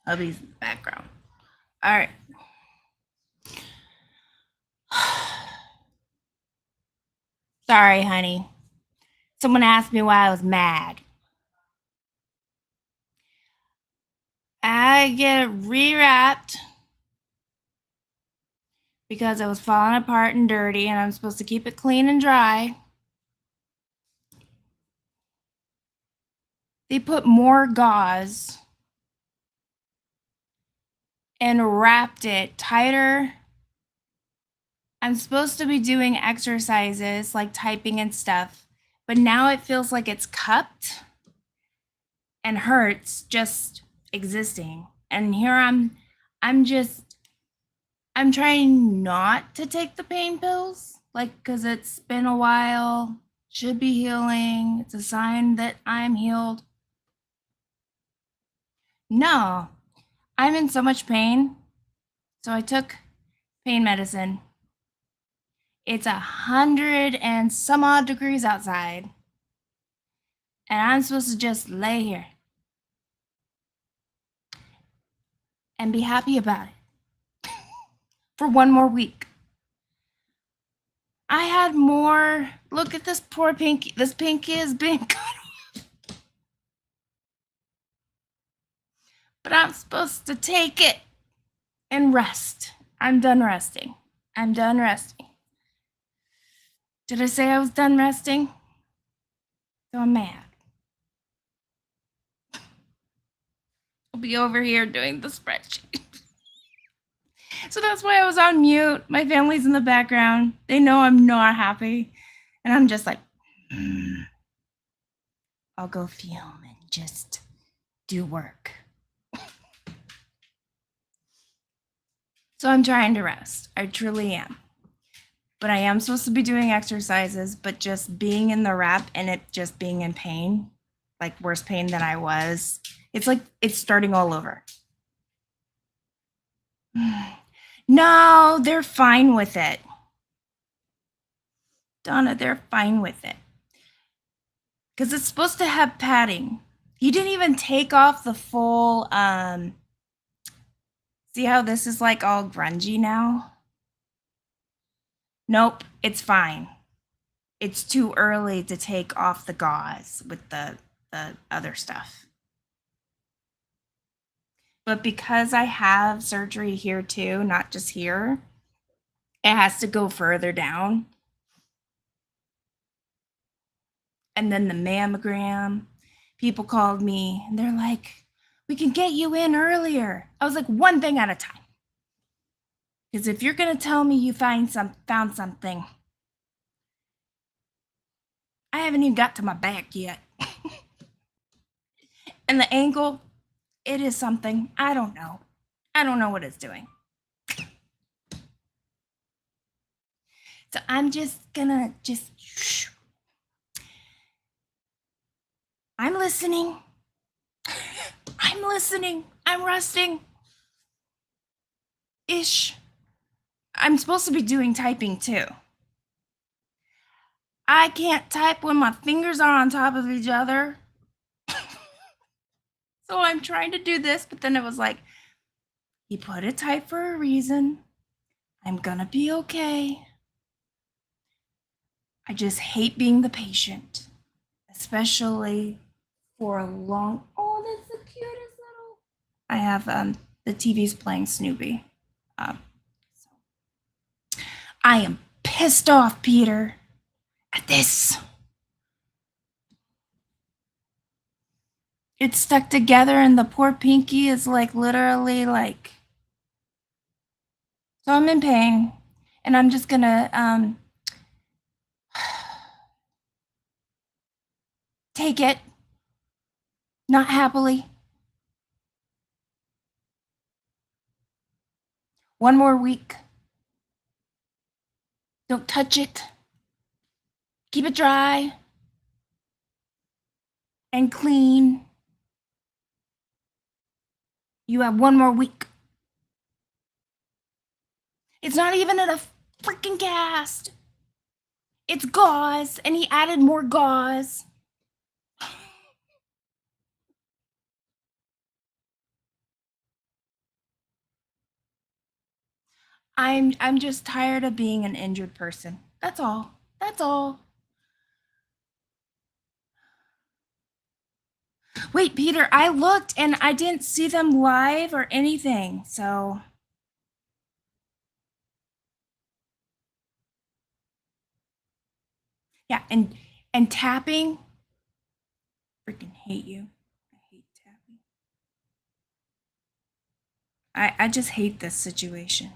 Hubby's in the background. All right. Sorry, honey. Someone asked me why I was mad. I get it rewrapped because it was falling apart and dirty, and I'm supposed to keep it clean and dry. They put more gauze and wrapped it tighter. I'm supposed to be doing exercises like typing and stuff, but now it feels like it's cupped and hurts just existing. And here I'm trying not to take the pain pills, like, because it's been a while, should be healing. It's a sign that I'm healed. No, I'm in so much pain. So I took pain medicine. It's 100 and some odd degrees outside. And I'm supposed to just lay here and be happy about it for one more week. I had more. Look at this poor pinky. This pinky is being cut off. But I'm supposed to take it and rest. I'm done resting. I'm done resting. Did I say I was done resting? So I'm mad. I'll be over here doing the spreadsheet. So that's why I was on mute. My family's in the background. They know I'm not happy. And I'm just like, I'll go film and just do work. So I'm trying to rest. I truly am. But I am supposed to be doing exercises, but just being in the wrap and it just being in pain, like worse pain than I was. It's like it's starting all over. No, they're fine with it. Donna, they're fine with it. Because it's supposed to have padding. He didn't even take off the full, see how this is like all grungy now? Nope, it's fine. It's too early to take off the gauze with the other stuff. But because I have surgery here too, not just here, it has to go further down. And then the mammogram, people called me and they're like, we can get you in earlier. I was like, one thing at a time. Because if you're going to tell me you found something, I haven't even got to my back yet. And the ankle, it is something. I don't know. I don't know what it's doing. So I'm just gonna I'm listening. I'm listening. I'm resting. Ish. I'm supposed to be doing typing too. I can't type when my fingers are on top of each other. So I'm trying to do this, but then it was like, he put it tight for a reason. I'm gonna be okay. I just hate being the patient, especially for a long. Oh, that's the cutest little. I have the TV's playing Snoopy. So. I am pissed off, Peter, at this. It's stuck together, and the poor pinky is like literally like. So I'm in pain, and I'm just gonna take it, not happily. One more week. Don't touch it. Keep it dry and clean. You have one more week. It's not even in a freaking cast. It's gauze, and he added more gauze. I'm just tired of being an injured person. That's all. That's all. Wait, Peter, I looked and I didn't see them live or anything. So, yeah, and tapping, freaking hate you. I hate tapping. I just hate this situation.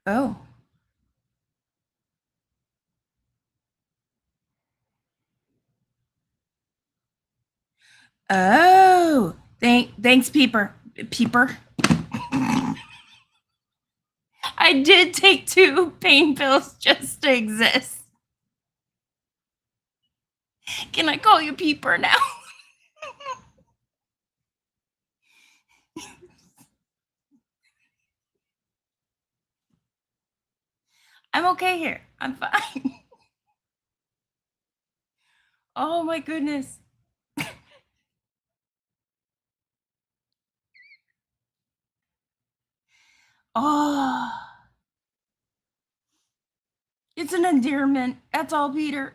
Oh. Oh. Thanks, Peeper. Peeper. I did take 2 pain pills just to exist. Can I call you Peeper now? I'm okay here. I'm fine. Oh my goodness. Oh, it's an endearment. That's all, Peter.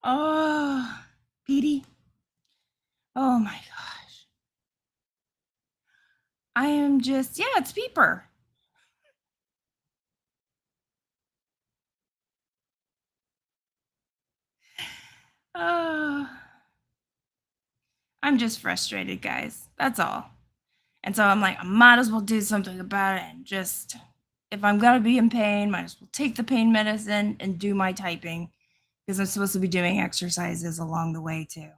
Oh, Petey. Oh my gosh. I am just, yeah, it's Peeper. Oh, I'm just frustrated, guys. That's all. And so I'm like, I might as well do something about it and just, if I'm gonna be in pain, might as well take the pain medicine and do my typing because I'm supposed to be doing exercises along the way too.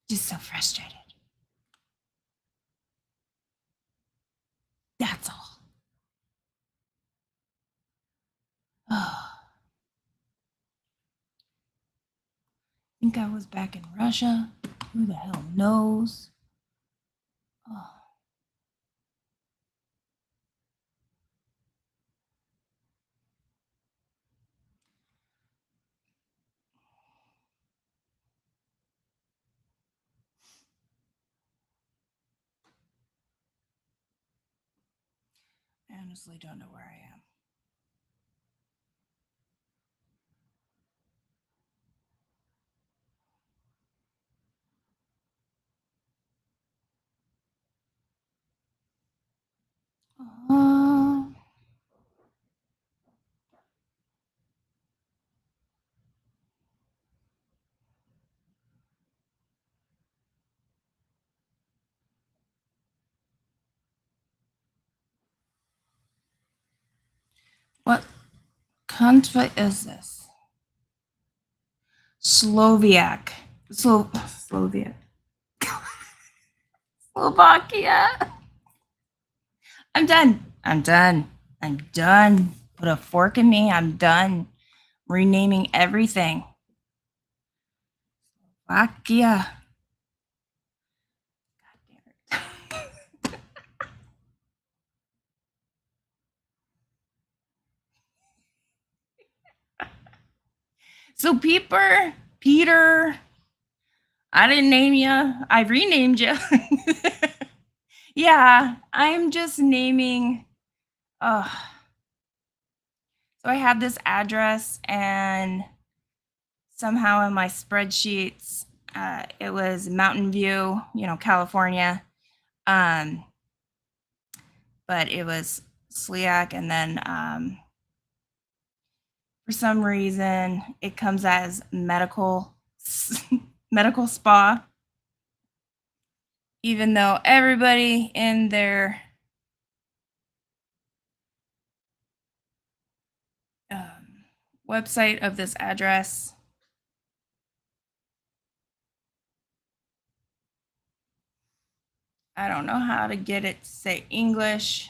Just so frustrated. That's all. Oh, I think I was back in Russia. Who the hell knows? Oh. I honestly don't know where I am. Uh, what country is this? Slovakia. Slovak. Slovakia. I'm done. I'm done. I'm done. Put a fork in me. I'm done. Renaming everything. Slovakia. God damn it. So Peter, I didn't name you. I renamed you. Yeah, I'm just naming. Uh, so I had this address, and somehow in my spreadsheets, it was Mountain View, California. Um, but it was Sliak, and then for some reason it comes as medical medical spa, even though everybody in their website of this address I don't know how to get it to say English.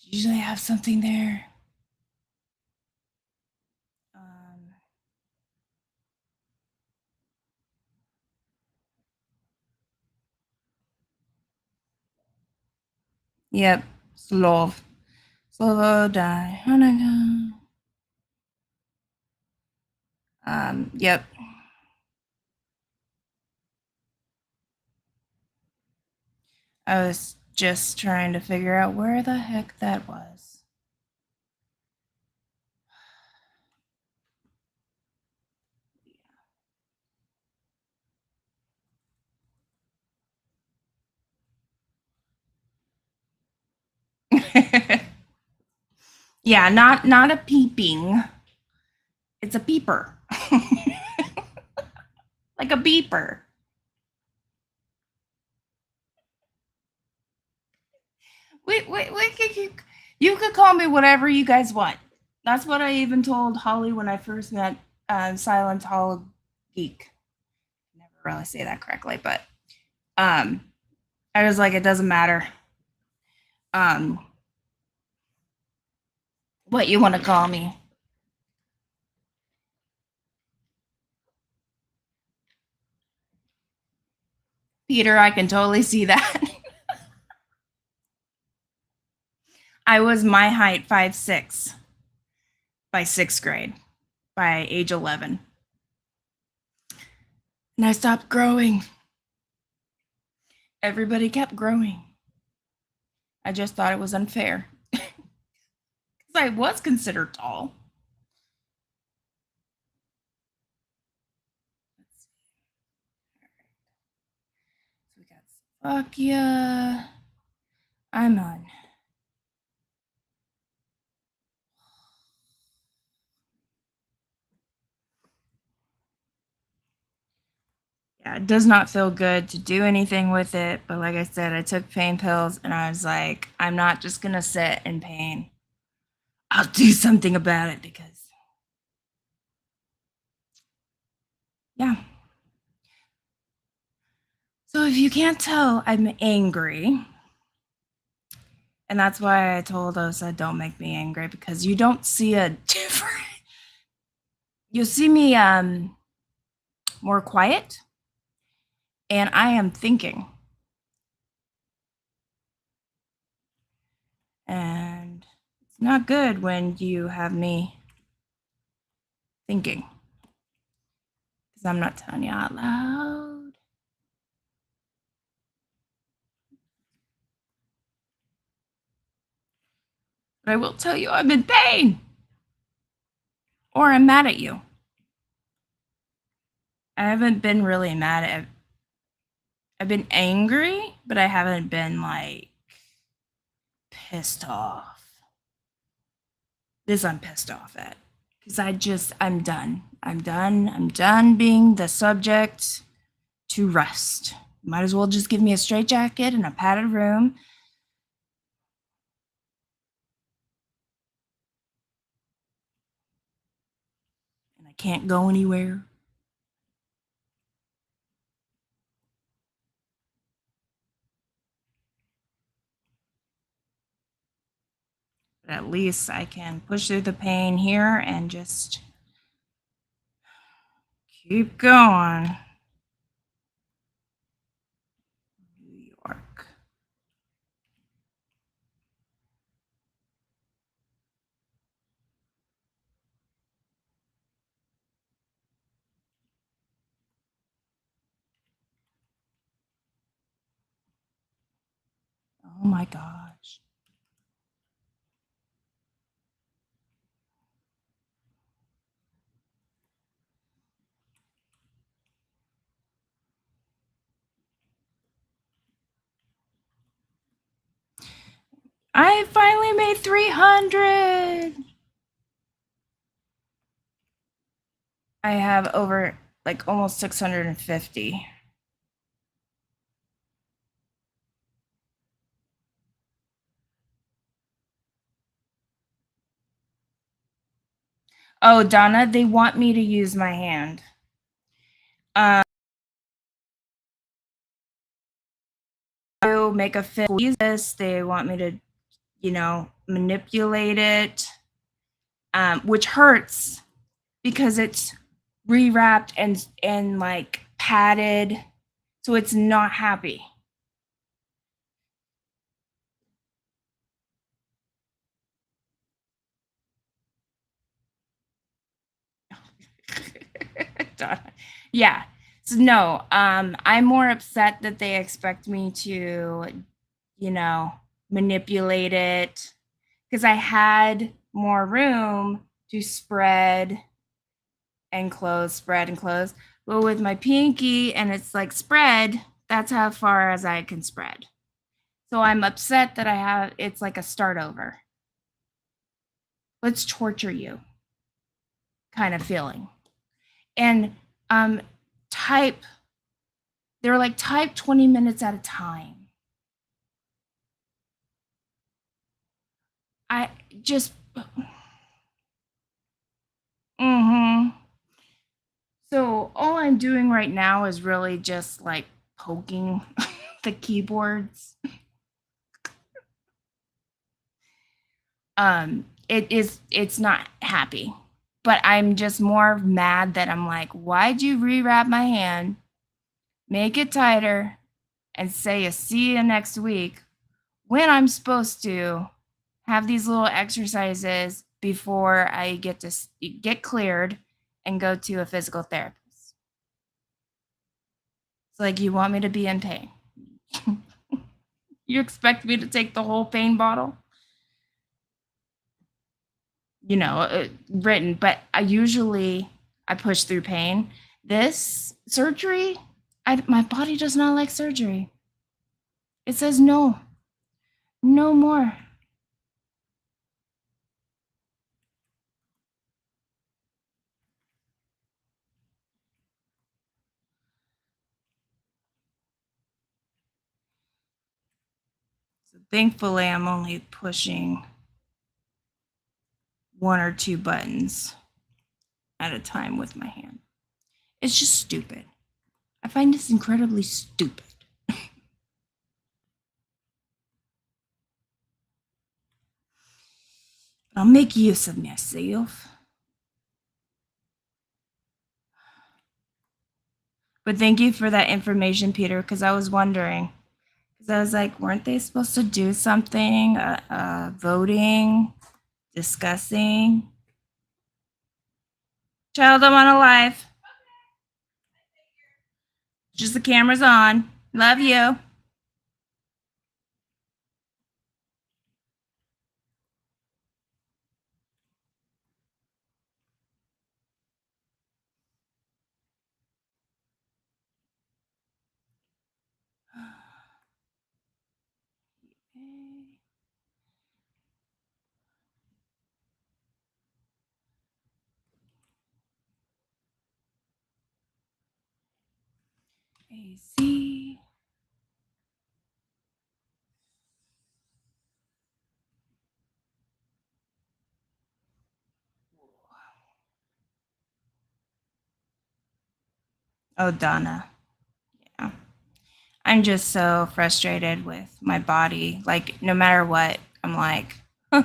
Usually have something there. Um, Yep. Slow. Slow down. Yep. I was just trying to figure out where the heck that was. Yeah, not a peeping. It's a beeper. Like a beeper. You could call me whatever you guys want. That's what I even told Holly when I first met Silent Hall Geek. Never really say that correctly, but um, I was like, it doesn't matter um, what you want to call me. Peter, I can totally see that. I was my height 5'6" by sixth grade, by age 11. And I stopped growing. Everybody kept growing. I just thought it was unfair. Because I was considered tall. Let's see. So we got Slovakia. I'm on. Yeah, it does not feel good to do anything with it. But like I said, I took pain pills and I was like, I'm not just going to sit in pain. I'll do something about it because, yeah. So if you can't tell, I'm angry. And that's why I told Osa, don't make me angry because you don't see a different. You'll see me more quiet and I am thinking. And it's not good when you have me thinking because I'm not telling you out loud. But I will tell you I'm in pain or I'm mad at you. I haven't been really mad at. I've been angry, but I haven't been like pissed off. This I'm pissed off at because I'm done. I'm done. I'm done being the subject to rest. Might as well just give me a straitjacket and a padded room. And I can't go anywhere. But at least I can push through the pain here and just keep going. New York. Oh my gosh. I finally made 300. I have over like almost 650. Oh, Donna, they want me to use my hand. To make a fit. Use this. They want me to, manipulate it, which hurts because it's rewrapped and like padded, so it's not happy. Yeah. So no, I'm more upset that they expect me to, you know, manipulate it because I had more room to spread and close, spread and close. But with my pinky and it's like spread, that's how far as I can spread. So I'm upset that it's like a start over. Let's torture you kind of feeling. And type, they're like type 20 minutes at a time. I just, So all I'm doing right now is really just like poking the keyboards. It's not happy, but I'm just more mad that I'm like, why'd you rewrap my hand, make it tighter, and say a see you next week when I'm supposed to have these little exercises before I get to get cleared and go to a physical therapist. It's like, you want me to be in pain. You expect me to take the whole pain bottle? Written, but I push through pain. This surgery, my body does not like surgery. It says no, no more. So thankfully, I'm only pushing 1 or 2 buttons at a time with my hand. It's just stupid. I find this incredibly stupid. I'll make use of myself. But thank you for that information, Peter, because I was wondering. Because I was like, weren't they supposed to do something? Voting, discussing? Child, I'm on a live. Just the camera's on. Love you. AC. Oh, Donna. Yeah. I'm just so frustrated with my body. Like, no matter what, I'm like, huh,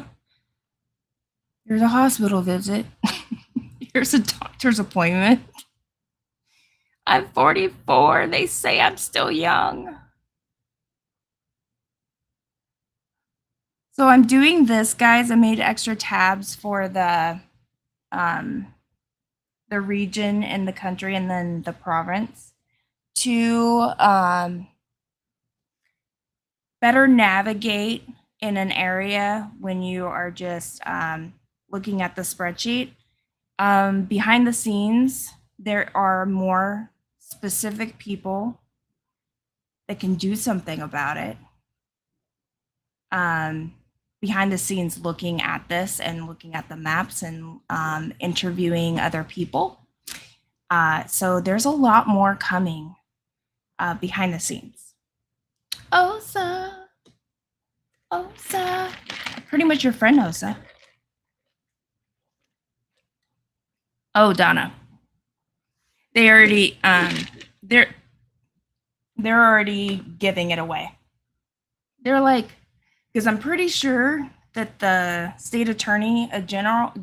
here's a hospital visit. Here's a doctor's appointment. I'm 44. They say I'm still young. So I'm doing this, guys. I made extra tabs for the region and the country and then the province to better navigate in an area when you are just looking at the spreadsheet. Behind the scenes, there are more specific people that can do something about it. Behind the scenes, looking at this and looking at the maps and interviewing other people. So there's a lot more coming behind the scenes. Osa. Pretty much your friend, Osa. Oh, Donna. They already they're already giving it away. They're like, because I'm pretty sure that the state attorney general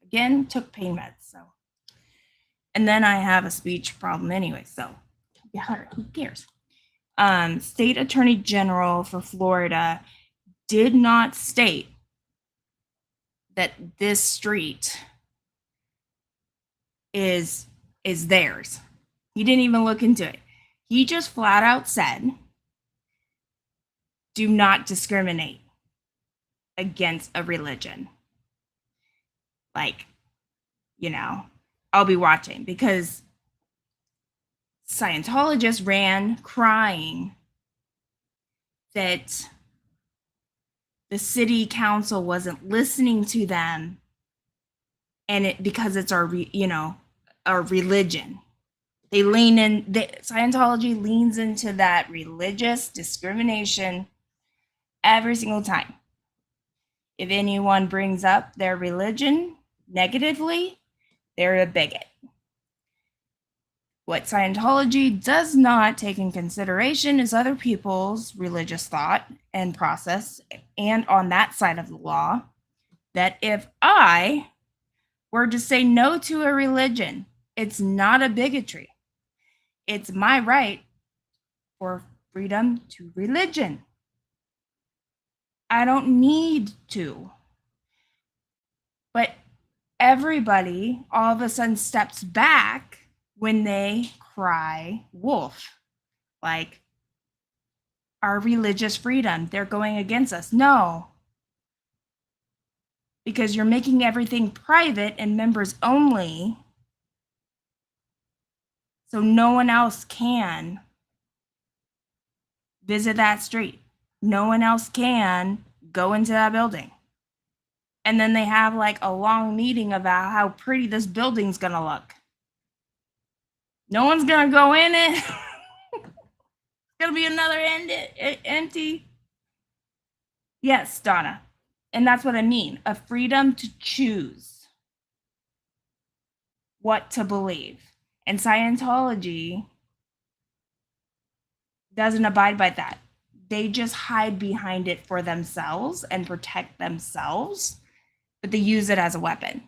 again took pain meds. So, and then I have a speech problem anyway. So, yeah, who cares? State attorney general for Florida did not state that this street is theirs. He didn't even look into it. He just flat out said, do not discriminate against a religion. Like, I'll be watching, because Scientologists ran crying that the city council wasn't listening to them, and because it's our religion. Scientology leans into that religious discrimination every single time. If anyone brings up their religion negatively, they're a bigot. What Scientology does not take in consideration is other people's religious thought and process, and on that side of the law, that if I were to say no to a religion, it's not a bigotry. It's my right for freedom to religion. I don't need to. But everybody all of a sudden steps back when they cry wolf. Like, our religious freedom, they're going against us. No. Because you're making everything private and members only, so no one else can visit that street. No one else can go into that building. And then they have like a long meeting about how pretty this building's gonna look. No one's gonna go in it. It's gonna be another empty. Yes, Donna. And that's what I mean. A freedom to choose what to believe. And Scientology doesn't abide by that. They just hide behind it for themselves and protect themselves, but they use it as a weapon.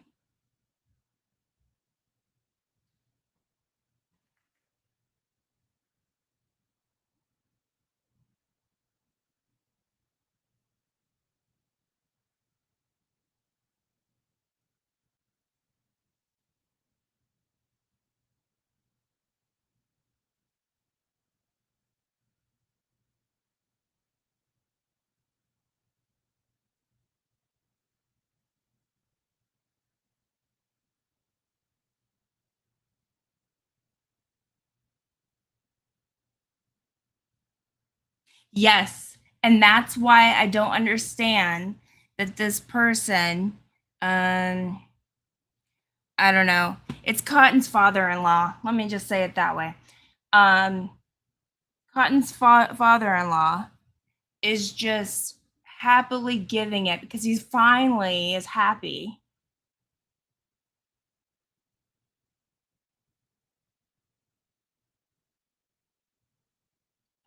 Yes. And that's why I don't understand that this person, I don't know, it's Cotton's father-in-law. Let me just say it that way. Cotton's father-in-law is just happily giving it because he finally is happy.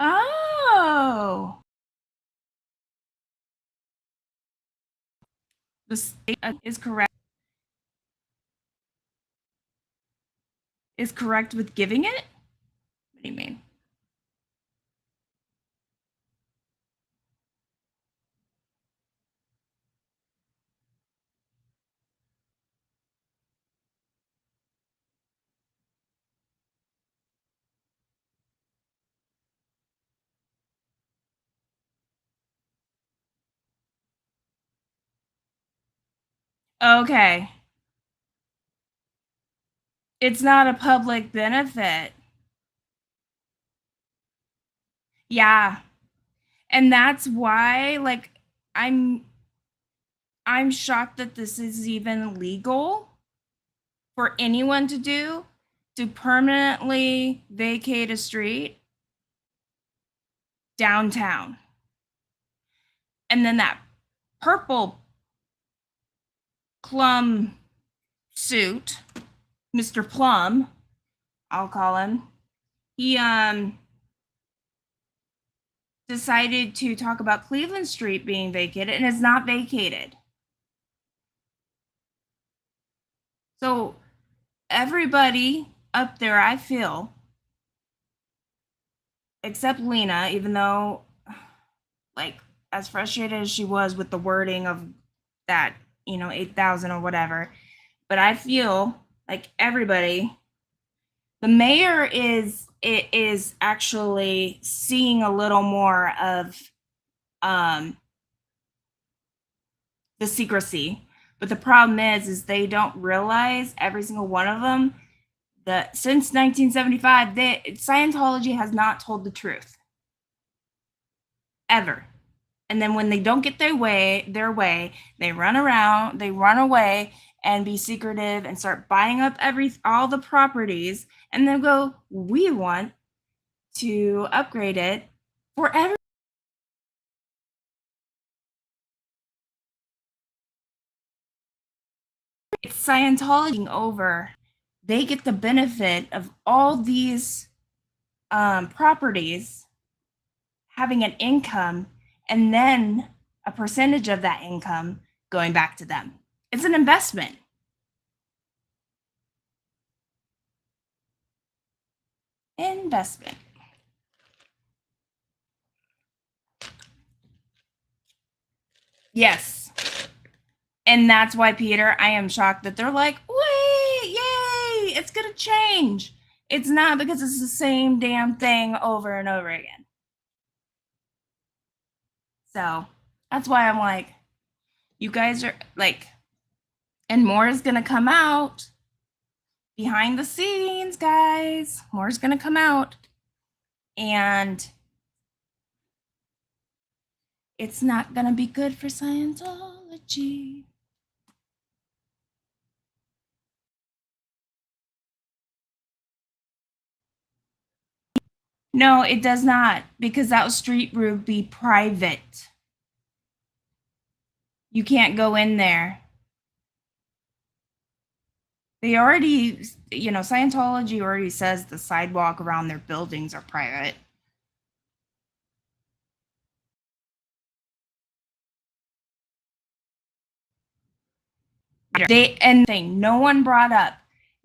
Oh, the state is correct. Is correct with giving it? What do you mean? Okay. It's not a public benefit. Yeah. And that's why, like, I'm I'm shocked that this is even legal for anyone to do, to permanently vacate a street downtown. And then that purple Plum suit, Mr. Plum, I'll call him. He decided to talk about Cleveland Street being vacated, and it's not vacated. So everybody up there, I feel, except Lena, even though, like, as frustrated as she was with the wording of that, 8,000 or whatever, but I feel like everybody. The mayor is actually seeing a little more of the secrecy, but the problem is they don't realize every single one of them that since 1975, Scientology has not told the truth ever. And then when they don't get their way, they run around, they run away and be secretive and start buying up all the properties, and then go, we want to upgrade it for every. It's Scientology over. They get the benefit of all these properties having an income, and then a percentage of that income going back to them. It's an investment. Investment. Yes. And that's why, Peter, I am shocked that they're like, wait, yay, it's going to change. It's not, because it's the same damn thing over and over again. So that's why I'm like, you guys are like, and more is going to come out behind the scenes, guys. More is going to come out. And it's not going to be good for Scientology. No, it does not, because that street would be private. You can't go in there. They already, Scientology already says the sidewalk around their buildings are private. No one brought up,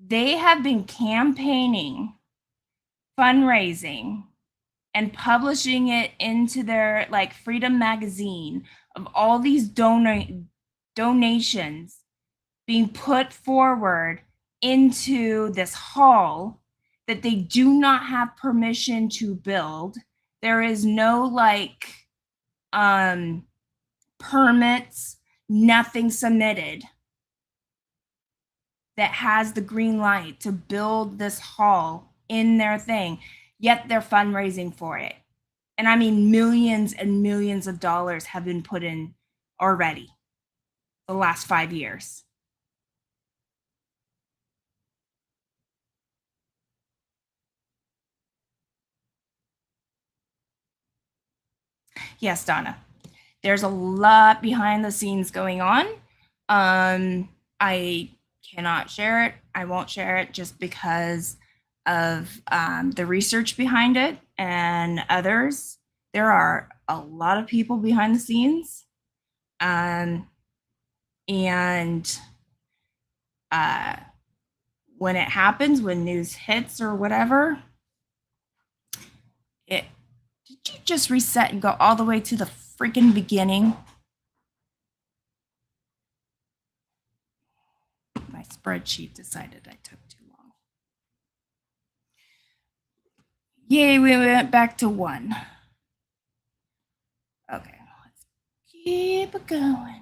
they have been campaigning, fundraising, and publishing it into their like Freedom Magazine of all these donations being put forward into this hall that they do not have permission to build. There is no permits, nothing submitted that has the green light to build this hall in their thing, yet they're fundraising for it. And I mean, millions and millions of dollars have been put in already the last 5 years. Yes, Donna. There's a lot behind the scenes going on. I cannot share it. I won't share it just because of the research behind it and others. There are a lot of people behind the scenes. And when it happens, when news hits or whatever, did you just reset and go all the way to the freaking beginning? My spreadsheet decided I took too long. Yay, we went back to 1. Okay, let's keep it going.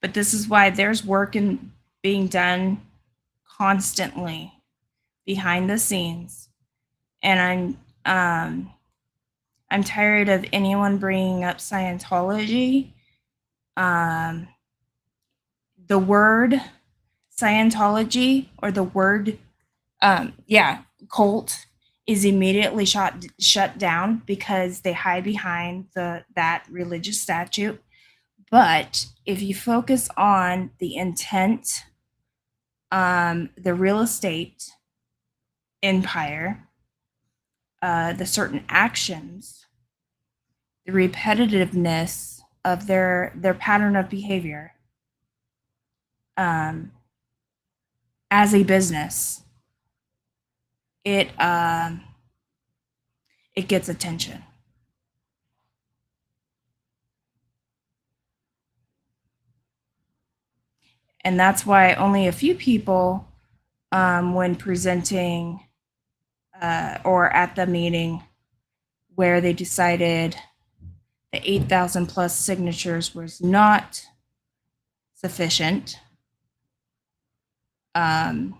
But this is why there's work being done constantly behind the scenes. And I'm tired of anyone bringing up Scientology. The word Scientology, or the word cult, is immediately shut down because they hide behind that religious statute. But if you focus on the intent, the real estate empire, the certain actions, the repetitiveness of their pattern of behavior, as a business, it gets attention. And that's why only a few people, when presenting or at the meeting where they decided the 8,000 plus signatures was not sufficient, only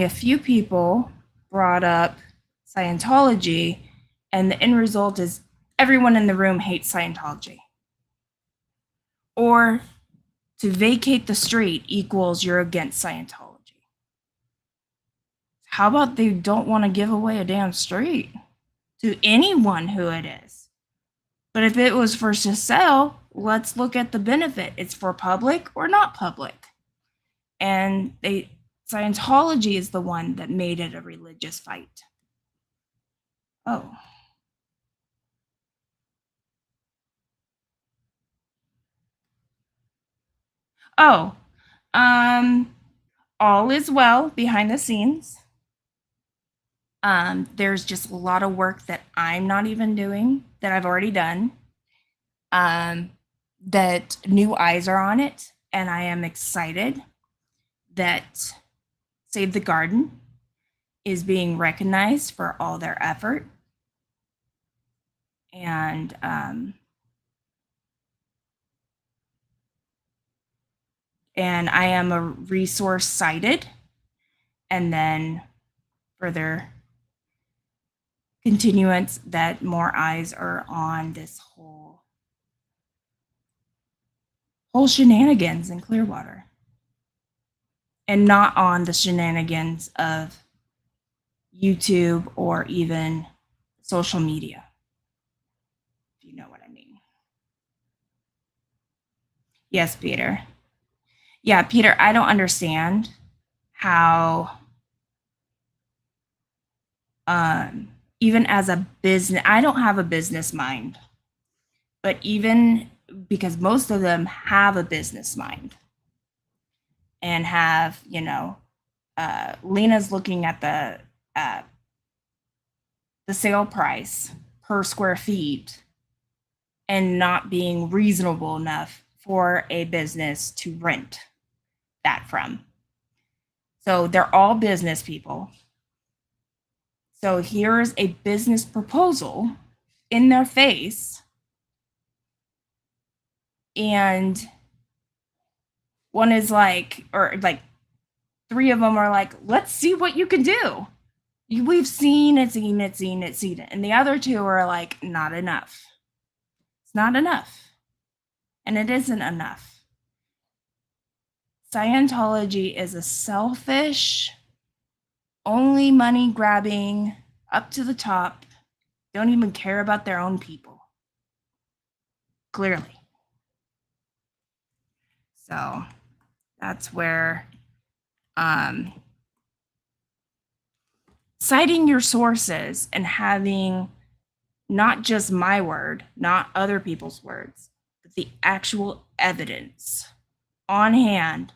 a few people brought up Scientology, and the end result is everyone in the room hates Scientology. Or to vacate the street equals you're against Scientology. How about they don't want to give away a damn street to anyone who it is? But if it was for to sell, let's look at the benefit. It's for public or not public. And Scientology is the one that made it a religious fight. Oh. Oh. All is well behind the scenes. There's just a lot of work that I'm not even doing that I've already done. That new eyes are on it, and I am excited that Save the Garden is being recognized for all their effort. And I am a resource cited, and then further continuance that more eyes are on this whole shenanigans in Clearwater, and not on the shenanigans of YouTube or even social media, if you know what I mean. Yes, Peter. Yeah, Peter, I don't understand how even as a business, I don't have a business mind, but even because most of them have a business mind and have, Lena's looking at the sale price per square feet and not being reasonable enough for a business to rent that from. So they're all business people. So here's a business proposal in their face, and one is like, or like three of them are like, let's see what you can do. We've seen it. And the other two are like, not enough. It's not enough. And it isn't enough. Scientology is a selfish, only money grabbing, up to the top, don't even care about their own people. Clearly. So that's where citing your sources and having not just my word, not other people's words, but the actual evidence on hand,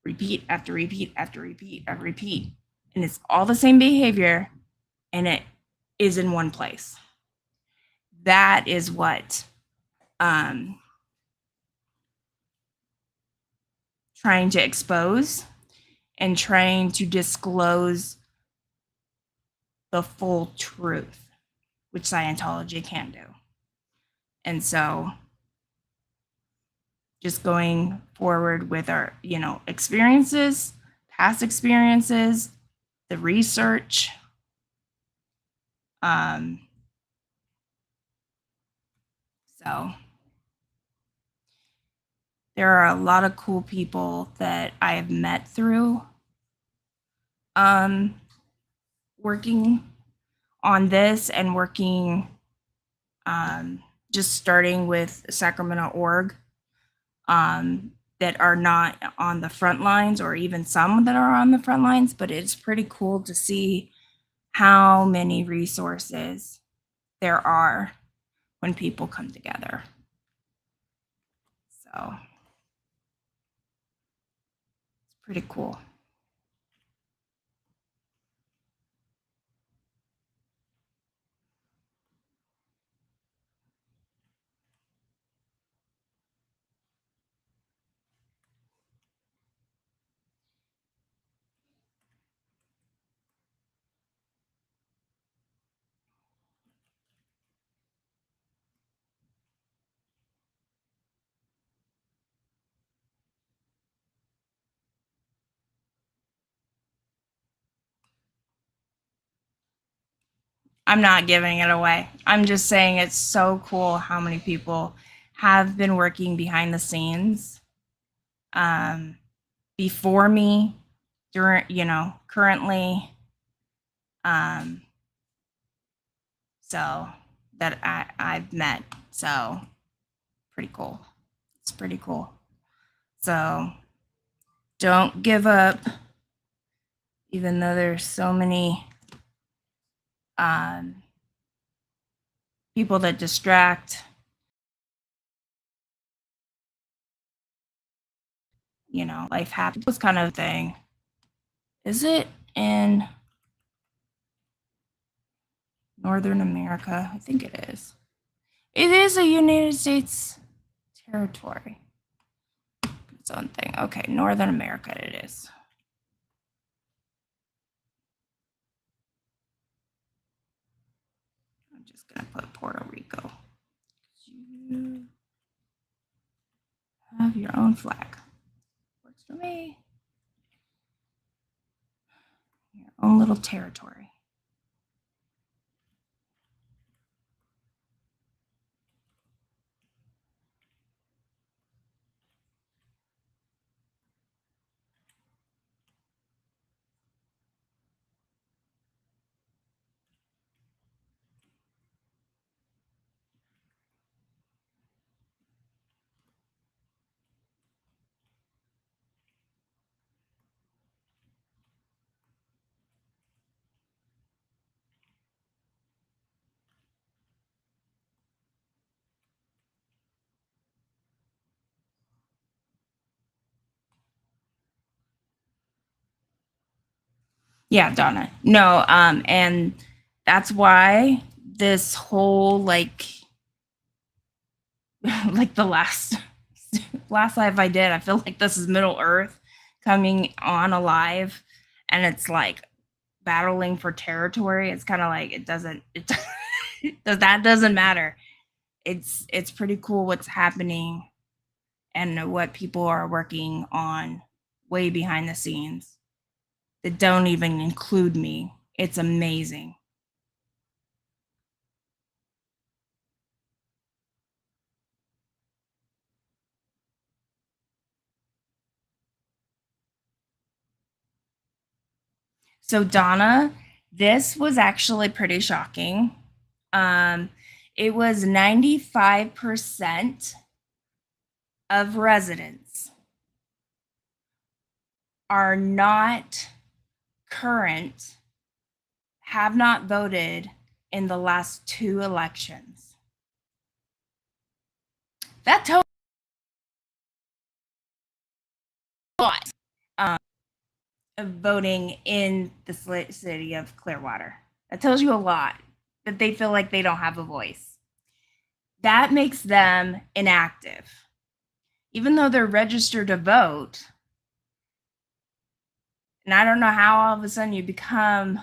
repeat after repeat after repeat after repeat. And it's all the same behavior, and it is in one place. That is what trying to expose and trying to disclose the full truth, which Scientology can do. And so just going forward with our, experiences, past experiences, the research, so there are a lot of cool people that I have met through working on this and working, just starting with Sacramento org, that are not on the front lines, or even some that are on the front lines, but it's pretty cool to see how many resources there are when people come together. So it's pretty cool. I'm not giving it away. I'm just saying it's so cool how many people have been working behind the scenes before me, during, currently. Um, so that I've met. So pretty cool. It's pretty cool. So don't give up, even though there's so many people that distract. Life happens. This kind of thing. Is it in Northern America? I think it is. It is a United States territory. Its own thing. Okay, Northern America it is. I'm just going to put Puerto Rico. You have your own flag. Works for me. Your own little territory. Yeah, Donna. No, and that's why this whole like the last live I did, I feel like this is Middle Earth coming on alive, and it's like battling for territory. It's kind of like that doesn't matter. It's pretty cool what's happening and what people are working on way behind the scenes that don't even include me. It's amazing. So Donna, this was actually pretty shocking. Um, it was 95% of residents are not current, have not voted in the last 2 elections. That tells a lot of voting in the city of Clearwater. That tells you a lot that they feel like they don't have a voice. That makes them inactive. Even though they're registered to vote, and I don't know how all of a sudden you become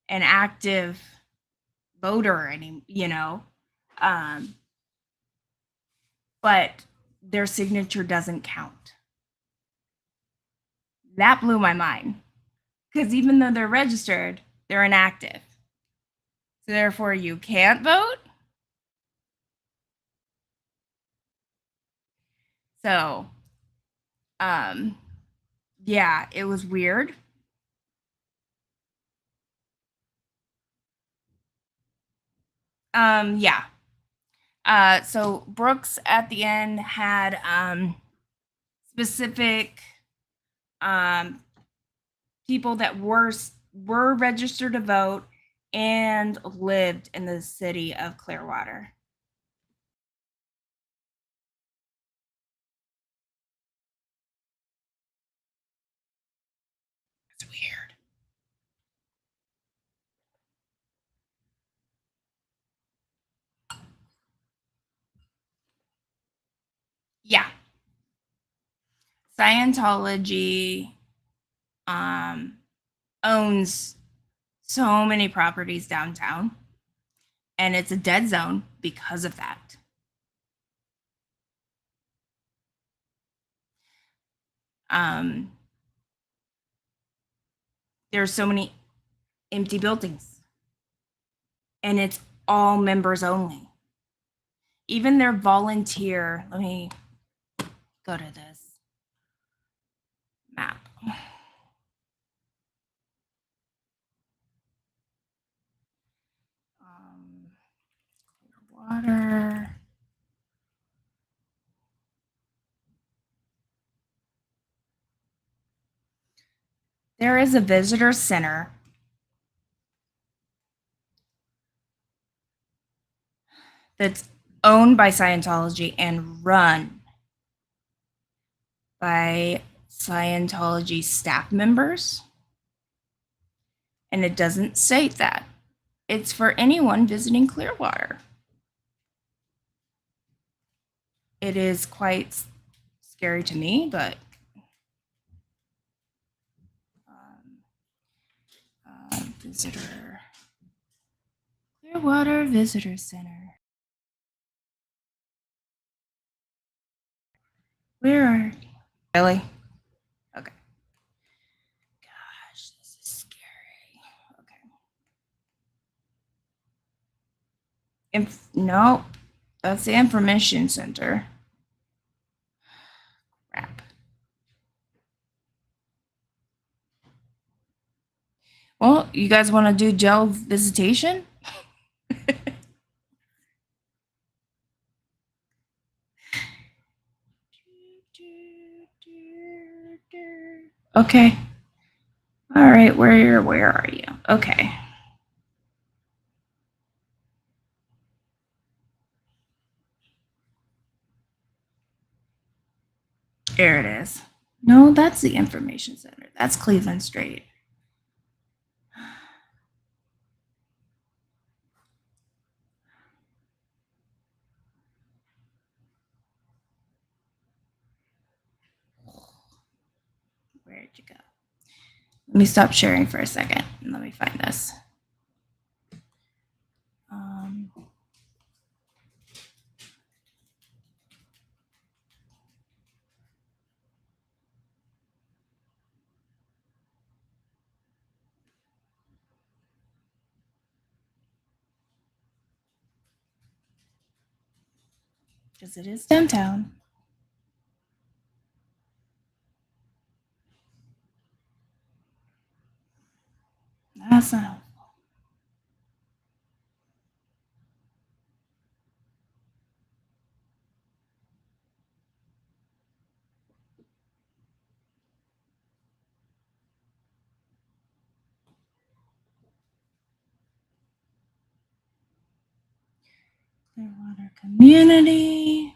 an active voter, but their signature doesn't count. That blew my mind, because even though they're registered, they're inactive. So therefore, you can't vote. So, yeah, it was weird. Yeah. So Brooks at the end had specific people that were registered to vote and lived in the city of Clearwater. It's weird. Yeah. Scientology owns so many properties downtown, and it's a dead zone because of that. There's so many empty buildings. and it's all members only. Even their volunteer, let me go to this map. Water. There is a visitor center that's owned by Scientology and run by Scientology staff members. And it doesn't state that. It's for anyone visiting Clearwater. It is quite scary to me, but visitor Clearwater Visitor Center. Where are you? Really? Okay. Gosh, this is scary. Okay. No, that's the information center. Crap. Well, you guys want to do gel visitation? Okay. All right, where are you? Okay. There it is. No, that's the information center. That's Cleveland Street. Where'd you go? Let me stop sharing for a second and let me find this. Because it is downtown. That's not helpful. Clearwater Community.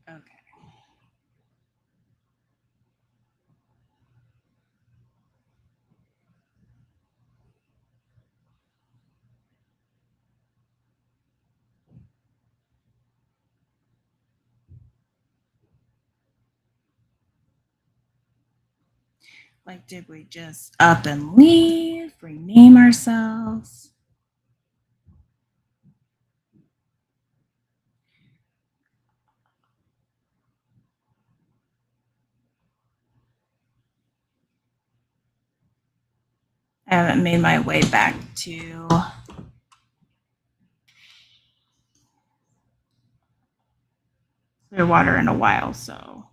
Okay. Like, did we just up and leave, rename ourselves? I haven't made my way back to Clearwater in a while, so.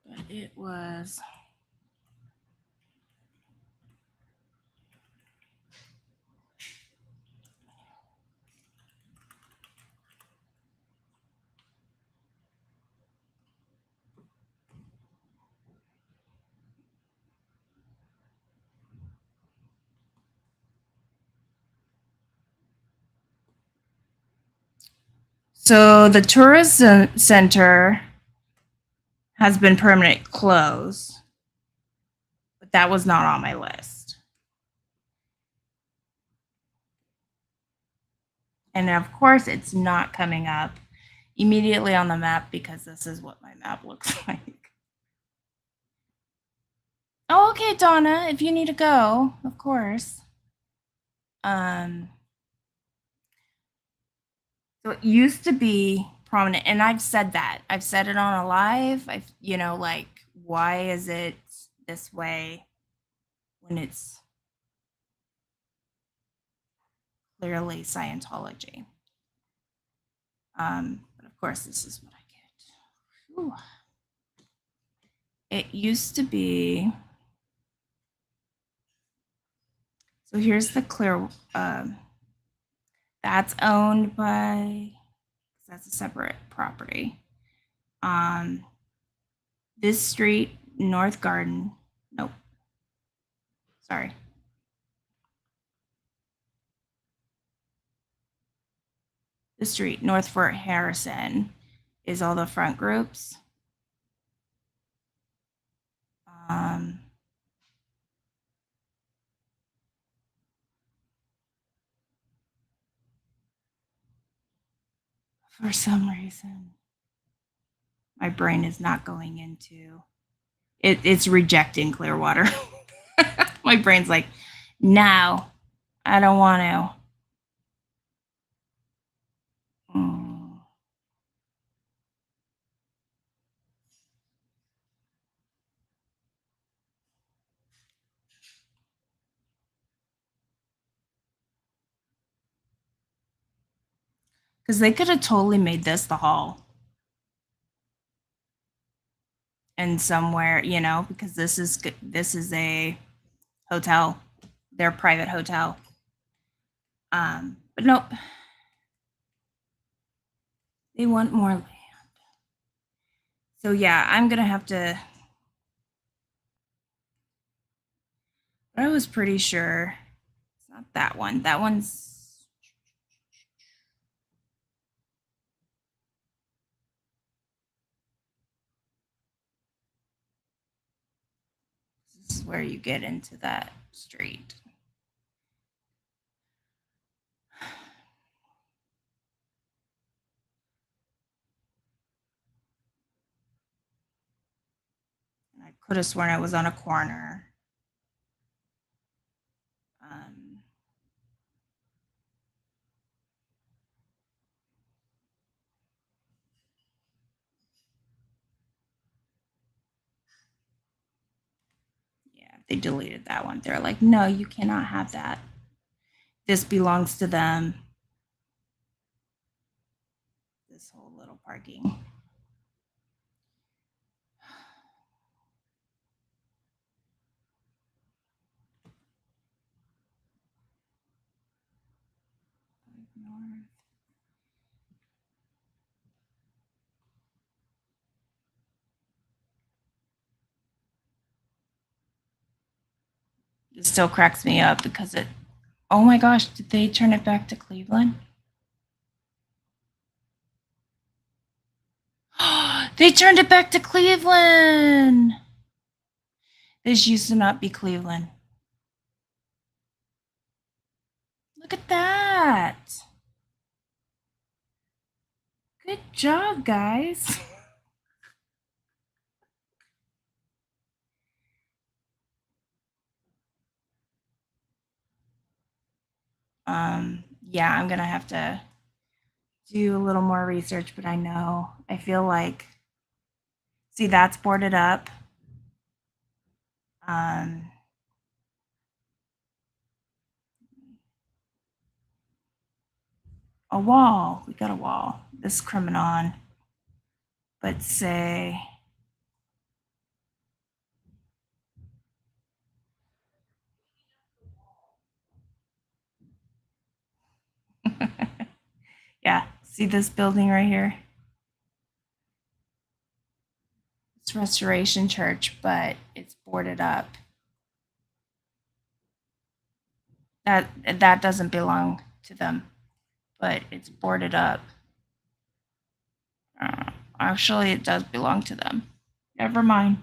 But it was. So the tourism center has been permanent closed, but that was not on my list. And of course, it's not coming up immediately on the map because this is what my map looks like. Oh, okay, Donna, if you need to go, of course. So it used to be prominent, and I've said that. I've said it on a live. I've, like, why is it this way when it's clearly Scientology? But of course, this is what I get. Whew. It used to be. So here's the clear. That's owned by. That's a separate property. This street, North Garden. Nope. Sorry. The street, North Fort Harrison, is all the front groups. For some reason, my brain is not going into it. It's rejecting Clearwater. My brain's like, no, I don't want to. Because they could have totally made this the hall. And somewhere, because this is a hotel, their private hotel. But nope. They want more land. So yeah, I'm gonna have to. But I was pretty sure it's not that one. That one's. This is where you get into that street. And I could have sworn I was on a corner. Yeah, they deleted that one. They're like, no, you cannot have that. This belongs to them. This whole little parking. It still cracks me up because oh my gosh, did they turn it back to Cleveland? They turned it back to Cleveland. This used to not be Cleveland. Look at that. Good job, guys. Yeah, I'm gonna have to do a little more research, but I feel like, see, that's boarded up. A wall. We got a wall. This Crimenon. But say. Yeah, see this building right here? It's Restoration Church, but it's boarded up. That doesn't belong to them, but it's boarded up. Actually, it does belong to them. Never mind.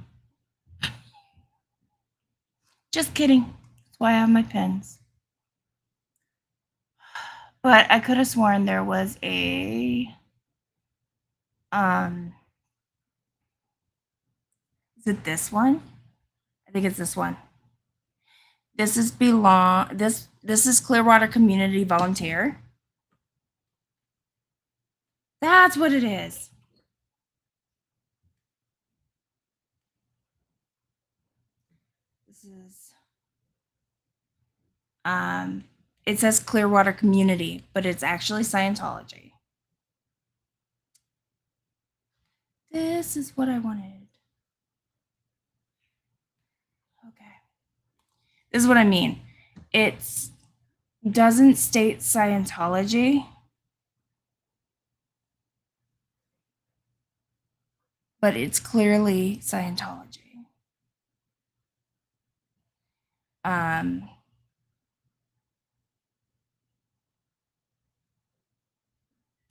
Just kidding. That's why I have my pens. But I could have sworn there was a is it this one? I think it's this one. This is Clearwater Community Volunteer. That's what it is. This is it says Clearwater Community, but it's actually Scientology. This is what I wanted. Okay. This is what I mean. It doesn't state Scientology, but it's clearly Scientology.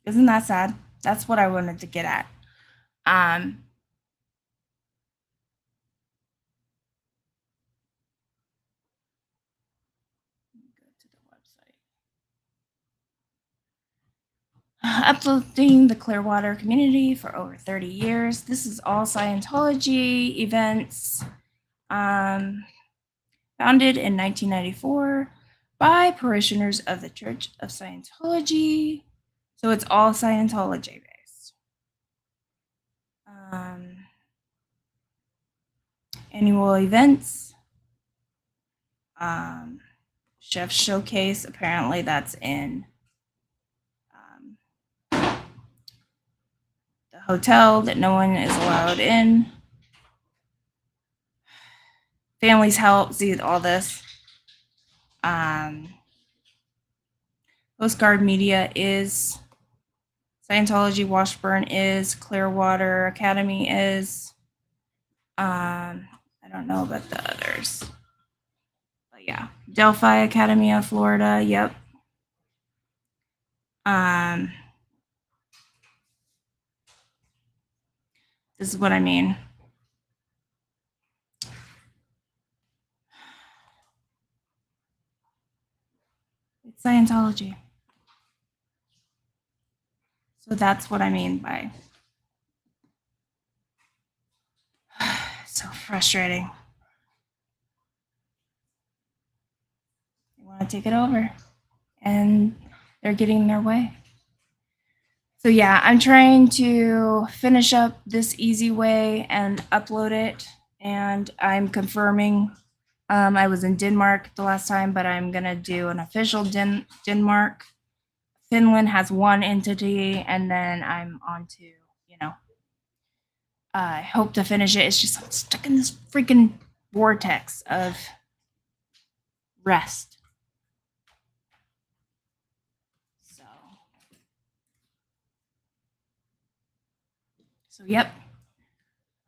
Isn't that sad? That's what I wanted to get at. Go to the website. Uploading the Clearwater community for over 30 years. This is all Scientology events. Founded in 1994 by parishioners of the Church of Scientology. So it's all Scientology based. Annual events. Chef Showcase. Apparently that's in the hotel that no one is allowed in. Families help. See all this. Postcard Media is. Scientology Washburn is. Clearwater Academy is. I don't know about the others. But yeah. Delphi Academy of Florida. Yep. This is what I mean. It's Scientology. So that's what I mean by so frustrating. They want to take it over and they're getting their way. So yeah, I'm trying to finish up this easy way and upload it. And I'm confirming. I was in Denmark the last time, but I'm gonna do an official Denmark. Finland has one entity, and then I'm on to, I hope to finish it. It's just I'm stuck in this freaking vortex of rest. So yep.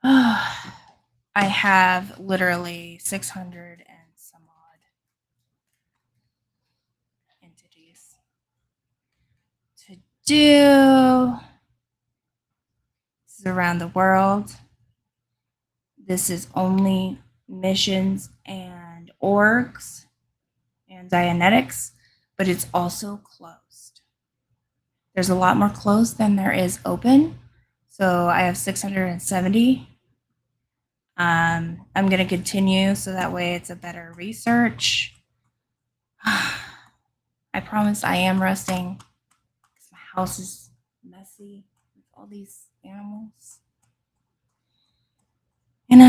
I have literally 600 and some odd entities to do. This is around the world. This is only missions and orgs and Dianetics, but it's also closed. There's a lot more closed than there is open. So I have 670. I'm going to continue so that way it's a better research. I promise I am resting because my house is messy with all these animals. And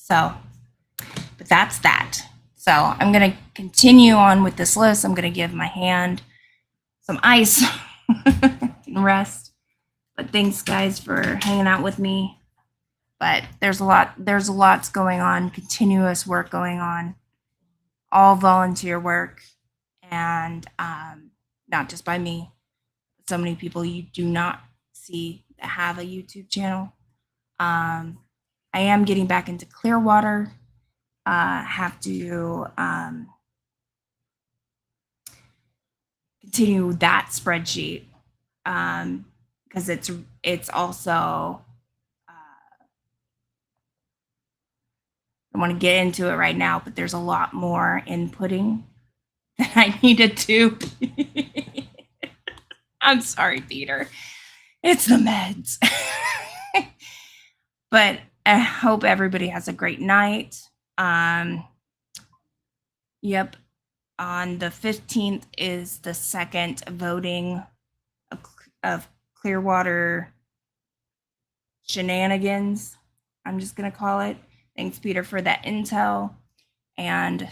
but that's that. So I'm going to continue on with this list. I'm going to give my hand some ice and rest. But thanks, guys, for hanging out with me. But there's a lot going on, continuous work going on, all volunteer work, and not just by me. So many people you do not see that have a YouTube channel. I am getting back into Clearwater. Have to continue that spreadsheet because it's also don't want to get into it right now, but there's a lot more inputting that I needed to. I'm sorry, Peter. It's the meds. But I hope everybody has a great night. Yep. On the 15th is the second voting of Clearwater shenanigans, I'm just going to call it. Thanks, Peter, for that intel. And